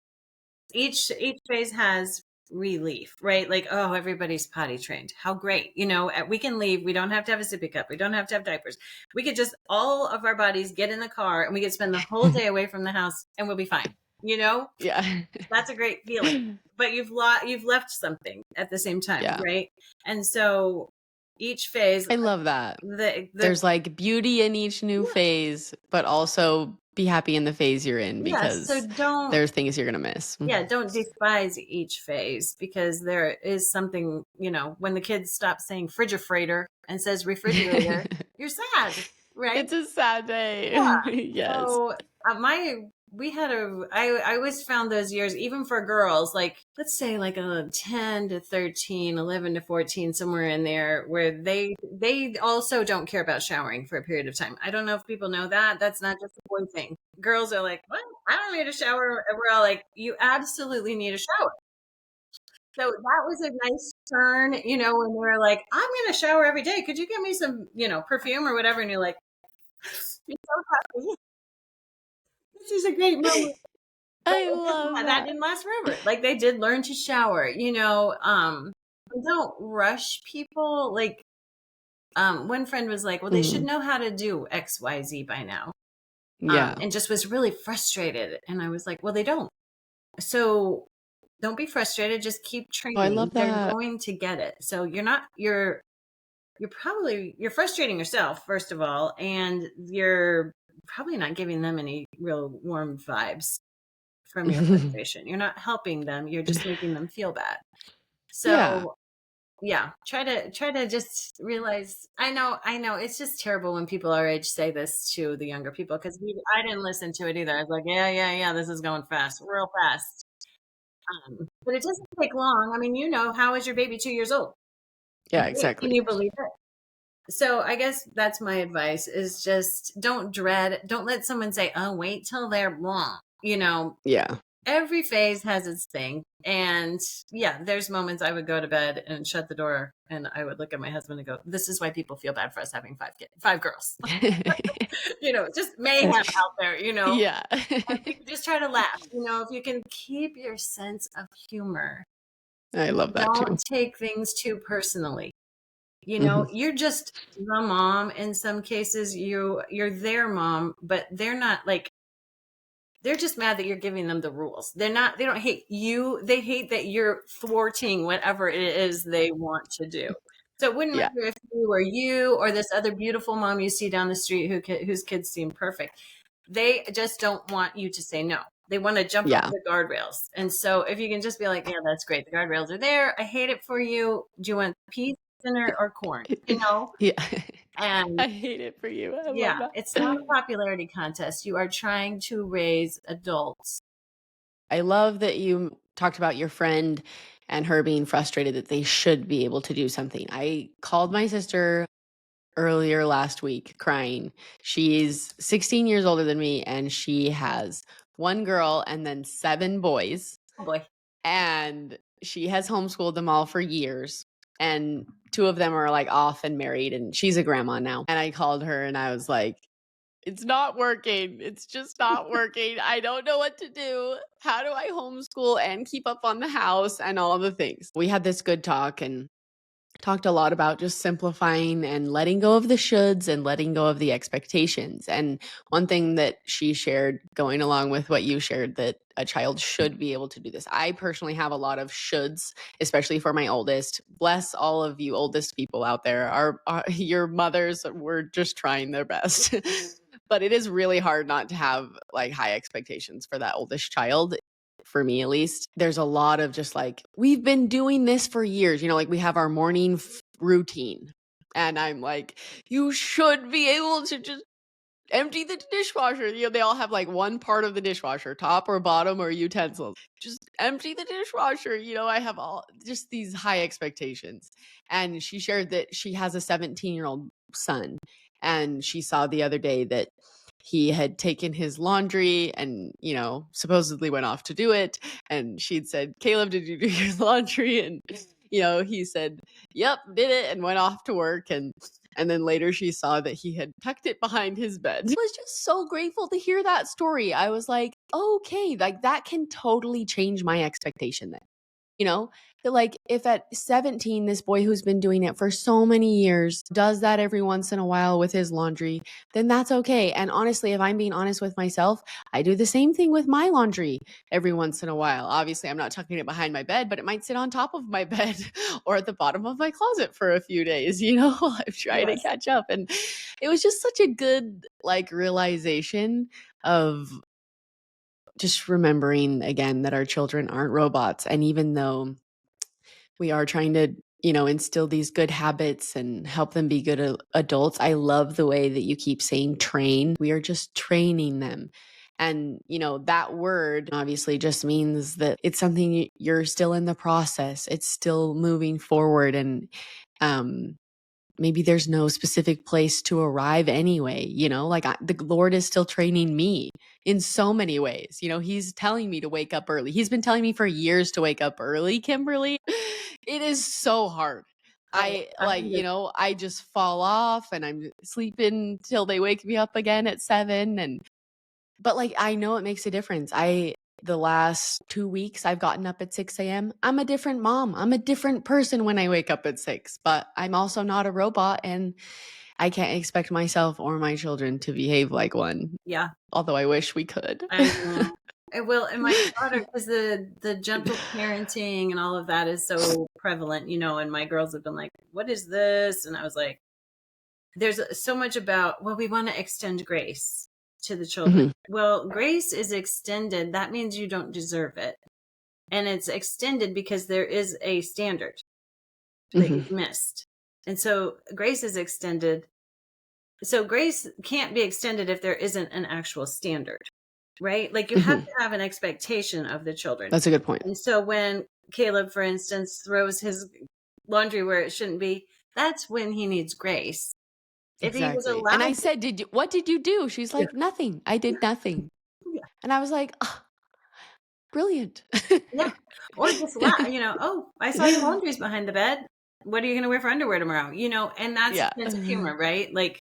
each phase has relief, right? Like, oh, everybody's potty trained. How great. We can leave. We don't have to have a sippy cup. We don't have to have diapers. We could just, all of our bodies get in the car and we could spend the whole day away from the house and we'll be fine. You know, Yeah. that's a great feeling. But you've left something at the same time, Yeah. right? And so each phase, I love that. the There's like beauty in each new yeah, phase, but also be happy in the phase you're in yeah. So because there's things you're going to miss. don't despise each phase, because there is something, when the kids stop saying frigifrator and says refrigerator, you're sad, right? It's a sad day. Yeah. Yes. So my we had I always found those years, even for girls, like let's say like a 10 to 13, 11 to 14, somewhere in there, where they also don't care about showering for a period of time. I don't know if people know that. That's not just a boy thing. Girls are like, what? I don't need a shower. And we're all like, you absolutely need a shower. So that was a nice turn, when they were like, I'm going to shower every day. Could you give me some, perfume or whatever? And you're like, you're so happy. This is a great moment. But I it just, love that that. didn't last forever. Like, they did learn to shower, don't rush people. Like, one friend was like, well, they should Mm, know how to do XYZ by now. yeah. And just was really frustrated. And I was like, well, they don't. So don't be frustrated. Just keep Oh, I training. love They're that. going to get it. So you're frustrating yourself, first of all, and you're probably not giving them any real warm vibes from your frustration. You're not helping them. You're just making them feel bad. Yeah. So yeah, try to just realize. I know it's just terrible when people our age say this to the younger people, because I didn't listen to it either. I was like, yeah, yeah, yeah, this is going fast, real fast. But it doesn't take long. I mean, how is your baby 2 years old? Yeah, Great. Can exactly. you believe it? So I guess that's my advice, is just don't let someone say, oh, wait till they're blah. Yeah. Every phase has its thing. And yeah, there's moments I would go to bed and shut the door and I would look at my husband and go, this is why people feel bad for us having 5 girls. Just mayhem out there, Yeah. and people just try to laugh. If you can keep your sense of humor, I love that don't too. take things too personally. Mhm. You're just the mom. In some cases, you're their mom, but they're not like, they're just mad that you're giving them the rules. They don't hate you. They hate that you're thwarting whatever it is they want to do. So it wouldn't Yeah. matter if you or this other beautiful mom you see down the street whose kids seem perfect. They just don't want you to say no. They want to jump over Yeah. the guardrails. And so if you can just be like, yeah, that's great. The guardrails are there. I hate it for you. Do you want peas, dinner, or corn? Yeah. And I hate it for you. I love yeah, that. it's not a popularity contest. You are trying to raise adults. I love that you talked about your friend and her being frustrated that they should be able to do something. I called my sister earlier last week crying. She's 16 years older than me, and she has one girl and then 7 boys. Oh boy. And she has homeschooled them all for years. And 2 of them are like off and married, and she's a grandma now. And I called her and I was like, it's not working. It's just not working. I don't know what to do. How do I homeschool and keep up on the house and all the things? We had this good talk and talked a lot about just simplifying and letting go of the shoulds and letting go of the expectations. And one thing that she shared, going along with what you shared, that a child should be able to do this. I personally have a lot of shoulds, especially for my oldest. Bless all of you oldest people out there. Your mothers were just trying their best. But it is really hard not to have like high expectations for that oldest child. For me, at least, there's a lot of just like, we've been doing this for years, like we have our morning routine. And I'm like, you should be able to just empty the dishwasher. They all have like one part of the dishwasher, top or bottom or utensils. Just empty the dishwasher. I have all just these high expectations. And she shared that she has a 17-year-old son. And she saw the other day that he had taken his laundry and, supposedly went off to do it. And she'd said, Caleb, did you do your laundry? And, he said, yep, did it, and went off to work. And then later she saw that he had tucked it behind his bed. I was just so grateful to hear that story. I was like, okay, like that can totally change my expectation then. That like if at 17, this boy who's been doing it for so many years does that every once in a while with his laundry, then that's okay. And honestly, if I'm being honest with myself, I do the same thing with my laundry every once in a while. Obviously, I'm not tucking it behind my bed, but it might sit on top of my bed or at the bottom of my closet for a few days, while I'm trying to catch up. And it was just such a good like realization of just remembering again that our children aren't robots. And even though we are trying to, instill these good habits and help them be good adults, I love the way that you keep saying train. We are just training them. And, that word obviously just means that it's something you're still in the process. It's still moving forward. And, maybe there's no specific place to arrive anyway, like the Lord is still training me in so many ways. He's telling me to wake up early. He's been telling me for years to wake up early, Kimberly. It is so hard. Oh, I just fall off and I'm sleeping till they wake me up again at 7. But like, I know it makes a difference. The last 2 weeks, I've gotten up at 6 a.m. I'm a different mom. I'm a different person when I wake up at 6, but I'm also not a robot, and I can't expect myself or my children to behave like one. Yeah. Although I wish we could. I know. Well, and my daughter, because the gentle parenting and all of that is so prevalent, and my girls have been like, what is this? And I was like, there's so much about, well, we want to extend grace to the children. Mm-hmm. Well, grace is extended. That means you don't deserve it. And it's extended because there is a standard that Mm-hmm. you've missed. And so grace is extended. So grace can't be extended if there isn't an actual standard, right? Like you have to have an expectation of the children. That's a good point. And so when Caleb, for instance, throws his laundry where it shouldn't be, that's when he needs grace. If he was Exactly. allowed, And I said, what did you do? She's like, nothing. I did nothing. yeah. And I was like, oh, brilliant. Yeah. Or just laugh, oh, I saw your laundry's behind the bed. What are you going to wear for underwear tomorrow? And that's a sense of humor, right? Like,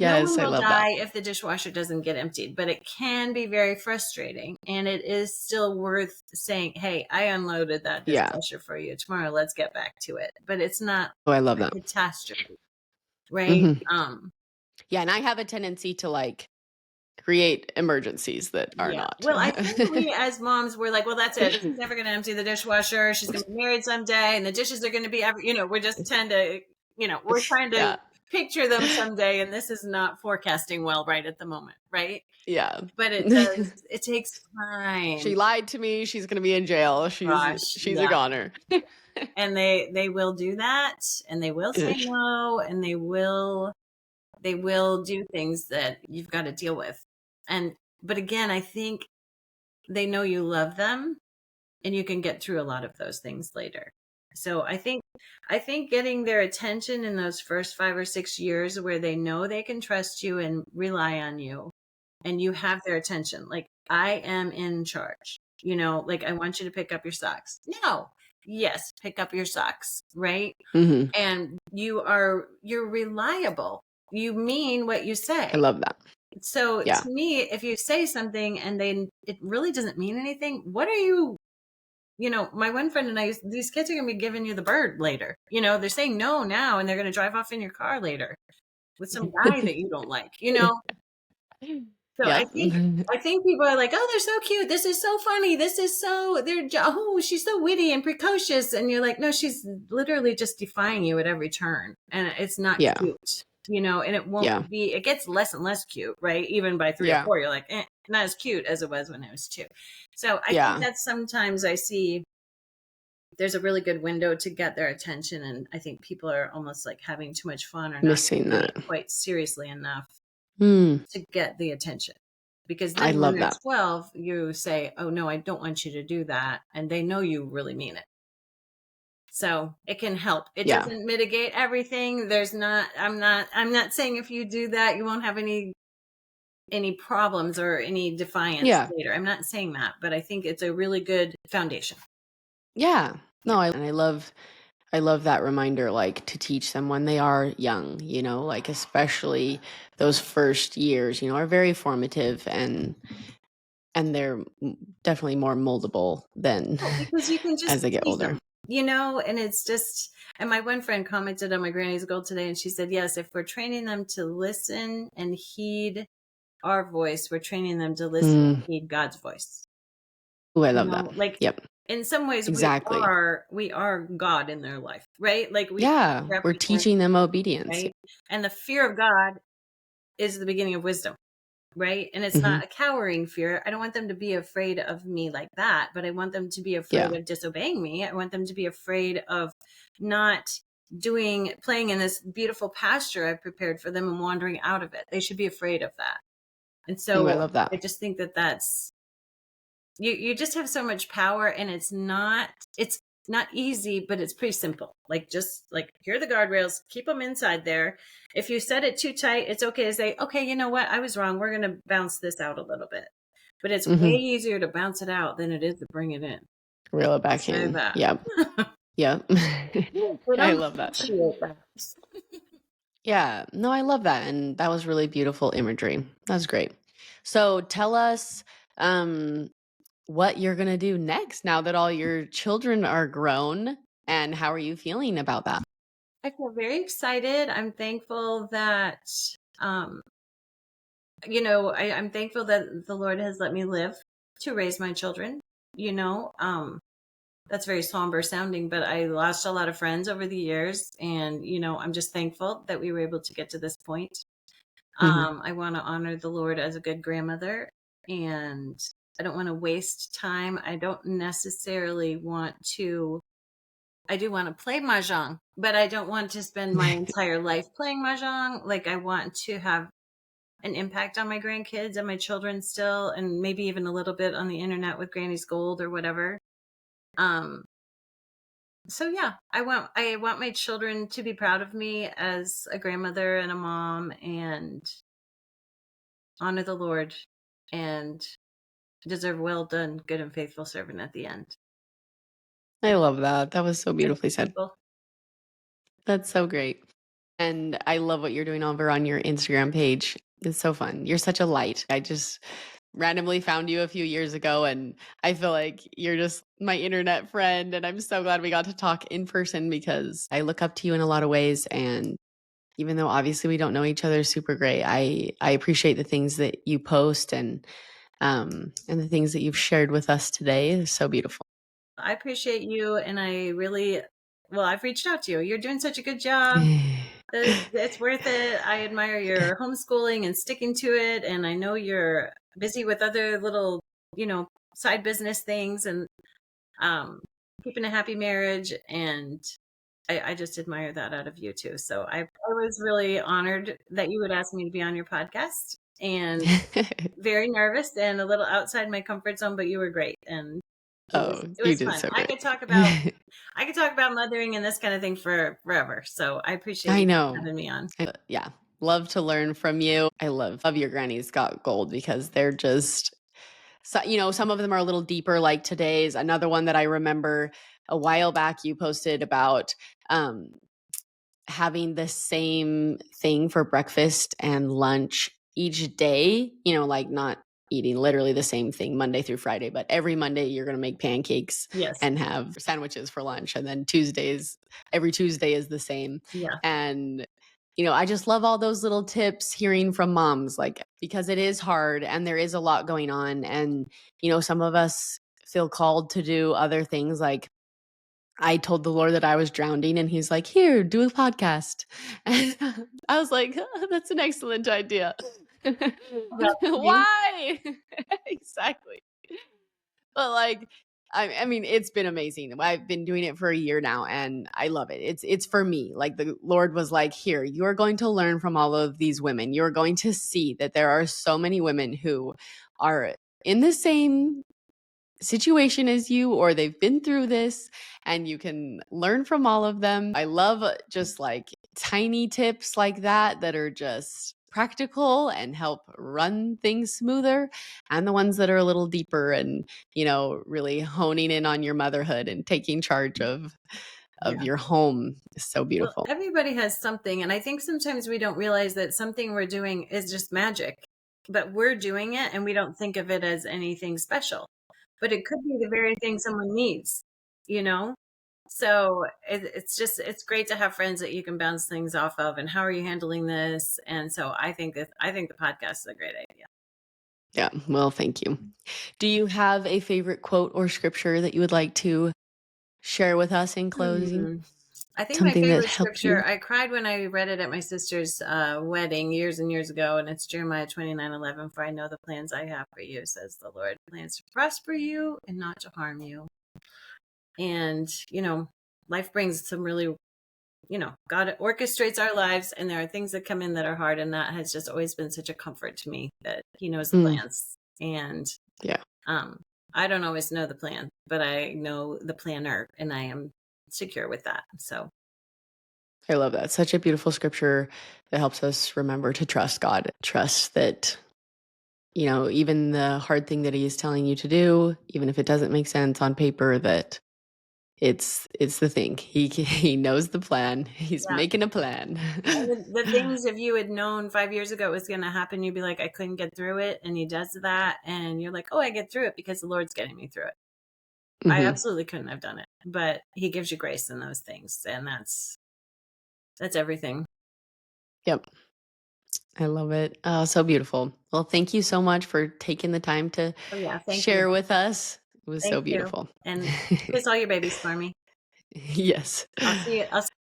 no Yes, one I will love die that. if the dishwasher doesn't get emptied, but it can be very frustrating. And it is still worth saying, hey, I unloaded that dishwasher for you. Tomorrow, let's get back to it. But it's not Oh, I love a that. catastrophe, right? Yeah, and I have a tendency to like create emergencies that are not. Well, I think we as moms were like, well, that's it. She's never going to empty the dishwasher. She's going to be married someday, and the dishes are going to be we just tend to, we're trying to picture them someday, and this is not forecasting well right at the moment, right? Yeah. But it does. It takes time. She lied to me. She's going to be in jail. She's a goner. And they will do that, and they will say no, and they will do things that you've got to deal with. But again, I think they know you love them, and you can get through a lot of those things later. So I think getting their attention in those first 5 or 6 years where they know they can trust you and rely on you and you have their attention. Like, I am in charge. Like, I want you to pick up your socks. No. Yes, pick up your socks, right? Hmm. And you're reliable. You mean what you I say. love that. So Yeah. to me, if you say something and it really doesn't mean anything, what are you, my one friend and I, these kids are going to be giving you the bird later. They're saying no now and they're going to drive off in your car later with some guy that you don't like. So I Yeah. think I think people are like, oh, they're so cute. This is so funny. This is so oh, she's so witty and precocious. And you're like, no, she's literally just defying you at every turn. And it's not Yeah. cute, and it won't Yeah. be, it gets less and less cute, right? Even by 3 or 4, you're like, not as cute as it was when I was 2. So I think Yeah. that sometimes I see there's a really good window to get their attention. And I think people are almost like having too much fun or not Missing taking that. it quite seriously enough Mm, to get the attention. Because I then when love they're that. 12, you say, oh, no, I don't want you to do that. And they know you really mean it. So it can help. It Yeah. doesn't mitigate everything. I'm not saying if you do that, you won't have any problems or any defiance Yeah. later. I'm not saying that, but I think it's a really good foundation. Yeah. Yeah. No, and I love that reminder, like to teach them when they are young, like especially those first years, are very formative and they're definitely more moldable than Oh, because you can just as they get tease older. them, and it's just, and my one friend commented on my granny's goal today, and she said, yes, if we're training them to listen and heed our voice, we're training them to listen Mm. and heed God's voice. Ooh, I love that. Like, Yep. in some ways Exactly. we are God in their life, right? Like, we Yeah. We're represent, teaching them obedience. right? And the fear of God is the beginning of wisdom. Right. And it's Hmm. not a cowering fear. I don't want them to be afraid of me like that, but I want them to be afraid Yeah. of disobeying me. I want them to be afraid of not playing in this beautiful pasture I've prepared for them and wandering out of it. They should be afraid of that. And Ooh, I so love that. I just think that that's, you just have so much power, and it's not easy, but it's pretty simple. Like, just like, here are the guardrails, keep them inside there. If you set it too tight, it's okay to say, okay, you know what, I was wrong, we're going to bounce this out a little bit. But it's way Hmm. easier to bounce it out than it is to bring it in. Reel it I'll back say in. that. Yep. Yep. They I don't love that. appreciate that. Yeah, no, I love that. And that was really beautiful imagery. That's great. So tell us um, what you're going to do next now that all your children are grown. And how are you feeling about that? I feel very excited. I'm thankful that um I'm thankful that the Lord has let me live to raise my children. You know, that's very somber sounding, but I lost a lot of friends over the years, and I'm just thankful that we were able to get to this point. Hmm. I want to honor the Lord as a good grandmother, and I don't want to waste time. I don't necessarily want to. I do want to play mahjong, but I don't want to spend my entire life playing mahjong. Like, I want to have an impact on my grandkids and my children still, and maybe even a little bit on the internet with Granny's Gold or whatever. Um, so yeah, I want my children to be proud of me as a grandmother and a mom, and honor the Lord, and deserve well done, good and faithful servant at the end. I love that. That was so Thank beautifully you, said. people. That's so great. And I love what you're doing over on your Instagram page. It's so fun. You're such a light. I just randomly found you a few years ago, and I feel like you're just my internet friend. And I'm so glad we got to talk in person because I look up to you in a lot of ways. And even though obviously we don't know each other super great, I appreciate the things that you post and the things that you've shared with us today. It's so beautiful. I appreciate you, and I've reached out to you. You're doing such a good job. It's worth it. I admire your homeschooling and sticking to it. And I know you're busy with other little, side business things, and um, keeping a happy marriage. And I just admire that out of you too. So I was really honored that you would ask me to be on your podcast, and very nervous and a little outside my comfort zone, but you were great. And Oh, It you was did fun. so I great. could talk about I could talk about mothering and this kind of thing for forever. So I appreciate I you know. having me on. Yeah, love to learn from you. I love your grannies got gold because they're just so, some of them are a little deeper, like today's. Another one that I remember a while back, you posted about um, having the same thing for breakfast and lunch each day, like not eating literally the same thing Monday through Friday, but every Monday you're going to make pancakes Yes. and have sandwiches for lunch. And then every Tuesday is the same. Yeah. And, I just love all those little tips hearing from moms, like, because it is hard and there is a lot going on. And, some of us feel called to do other things like I told the Lord that I was drowning, and he's like, "Here, do a podcast." And I was like, "Oh, that's an excellent idea." Well, me. Why? Exactly. But like, I mean, it's been amazing. I've been doing it for a year now, and I love it. It's for me. Like the Lord was like, "Here, you're going to learn from all of these women. You're going to see that there are so many women who are in the same situation as you, or they've been through this, and you can learn from all of them." I love just like tiny tips like that are just practical and help run things smoother, and the ones that are a little deeper and really honing in on your motherhood and taking charge of Yeah. your home is so Well, beautiful. everybody has something. And I think sometimes we don't realize that something we're doing is just magic, but we're doing it and we don't think of it as anything special. But it could be the very thing someone needs, you know? So it's great to have friends that you can bounce things off of. And how are you handling this? And so I think the podcast is a great idea. Yeah, well, thank you. Do you have a favorite quote or scripture that you would like to share with us in closing? Hmm. I think my Something that favorite helped scripture, you? I cried when I read it at my sister's wedding years and years ago, and it's Jeremiah 29:11. For I know the plans I have for you, says the Lord, plans to prosper you and not to harm you. And, life brings some really, God orchestrates our lives, and there are things that come in that are hard. And that has just always been such a comfort to me that He knows the Mm, plans. And yeah, um, I don't always know the plan, but I know the planner, and I am secure with that. So, I love that. Such a beautiful scripture that helps us remember to trust God. Trust that, even the hard thing that He is telling you to do, even if it doesn't make sense on paper, that it's the thing. He knows the plan. He's yeah. making a plan. And the things, if you had known 5 years ago it was going to happen, you'd be like, I couldn't get through it. And He does that. And you're like, oh, I get through it because the Lord's getting me through it. I Hmm. absolutely couldn't have done it, but He gives you grace in those things. And that's everything. Yep. I love it. Oh, so beautiful. Well, thank you so much for taking the time to Oh, yeah. Thank you. share with us. It was so Thank you. beautiful. And kiss all your babies for me. Yes. I'll see you.